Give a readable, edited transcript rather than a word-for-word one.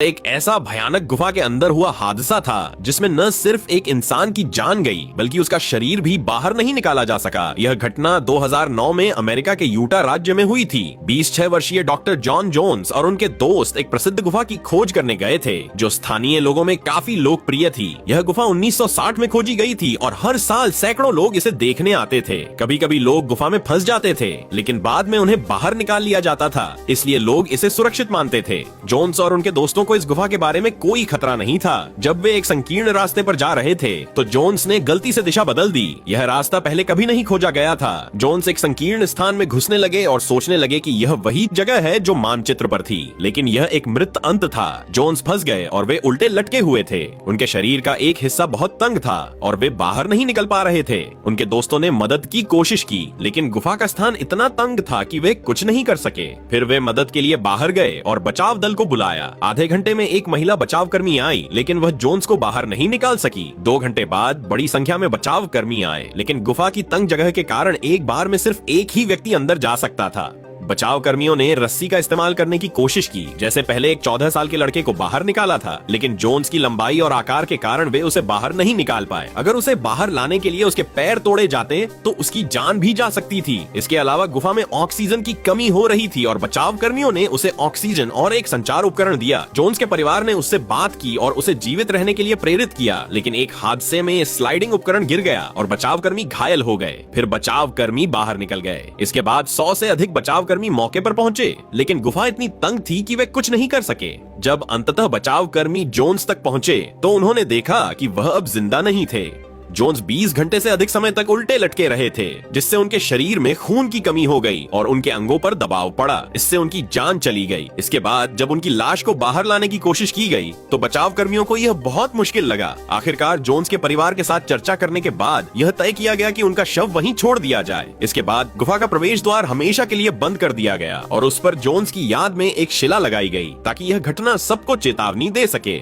एक ऐसा भयानक गुफा के अंदर हुआ हादसा था जिसमें न सिर्फ एक इंसान की जान गई बल्कि उसका शरीर भी बाहर नहीं निकाला जा सका। यह घटना 2009 में अमेरिका के यूटा राज्य में हुई थी। 26 वर्षीय डॉक्टर जॉन जोन्स और उनके दोस्त एक प्रसिद्ध गुफा की खोज करने गए थे जो स्थानीय लोगों में काफी लोकप्रिय थी। यह गुफा 1960 में खोजी गई थी और हर साल सैकड़ों लोग इसे देखने आते थे। कभी कभी लोग गुफा में फंस जाते थे लेकिन बाद में उन्हें बाहर निकाल लिया जाता था, इसलिए लोग इसे सुरक्षित मानते थे। जोन्स और उनके दोस्तों को इस गुफा के बारे में कोई खतरा नहीं था। जब वे एक संकीर्ण रास्ते पर जा रहे थे तो जोन्स ने गलती से दिशा बदल दी। यह रास्ता पहले कभी नहीं खोजा गया था। जोन्स एक संकीर्ण स्थान में घुसने लगे और सोचने लगे कि यह वही जगह है जो मानचित्र पर थी, लेकिन यह एक मृत अंत था। जोन्स फंस गए और वे उल्टे लटके हुए थे। उनके शरीर का एक हिस्सा बहुत तंग था और वे बाहर नहीं निकल पा रहे थे। उनके दोस्तों ने मदद की कोशिश की लेकिन गुफा का स्थान इतना तंग था कि वे कुछ नहीं कर सके। फिर वे मदद के लिए बाहर गए और बचाव दल को बुलाया। आधे घंटे में एक महिला बचाव कर्मी आई लेकिन वह जोन्स को बाहर नहीं निकाल सकी। 2 घंटे बाद बड़ी संख्या में बचाव कर्मी आए लेकिन गुफा की तंग जगह के कारण एक बार में सिर्फ एक ही व्यक्ति अंदर जा सकता था। बचाव कर्मियों ने रस्सी का इस्तेमाल करने की कोशिश की, जैसे पहले एक 14 साल के लड़के को बाहर निकाला था, लेकिन जोन्स की लंबाई और आकार के कारण वे उसे बाहर नहीं निकाल पाए। अगर उसे बाहर लाने के लिए उसके पैर तोड़े जाते तो उसकी जान भी जा सकती थी। इसके अलावा गुफा में ऑक्सीजन की कमी हो रही थी और बचाव कर्मियों ने उसे ऑक्सीजन और एक संचार उपकरण दिया। जोन्स के परिवार ने उससे बात की और उसे जीवित रहने के लिए प्रेरित किया, लेकिन एक हादसे में स्लाइडिंग उपकरण गिर गया और बचाव कर्मी घायल हो गए। फिर बचाव कर्मी बाहर निकल गए। इसके बाद 100 से अधिक बचाव कर्मी मौके पर पहुंचे लेकिन गुफा इतनी तंग थी कि वे कुछ नहीं कर सके। जब अंततः बचाव कर्मी जोन्स तक पहुंचे तो उन्होंने देखा कि वह अब जिंदा नहीं थे। जोन्स 20 घंटे से अधिक समय तक उल्टे लटके रहे थे, जिससे उनके शरीर में खून की कमी हो गई और उनके अंगों पर दबाव पड़ा। इससे उनकी जान चली गई। इसके बाद जब उनकी लाश को बाहर लाने की कोशिश की गई तो बचाव कर्मियों को यह बहुत मुश्किल लगा। आखिरकार जोन्स के परिवार के साथ चर्चा करने के बाद यह तय किया गया कि उनका शव वहीं छोड़ दिया जाए। इसके बाद गुफा का प्रवेश द्वार हमेशा के लिए बंद कर दिया गया और उस पर जोन्स की याद में एक शिला लगाई गई ताकि यह घटना सबको चेतावनी दे सके।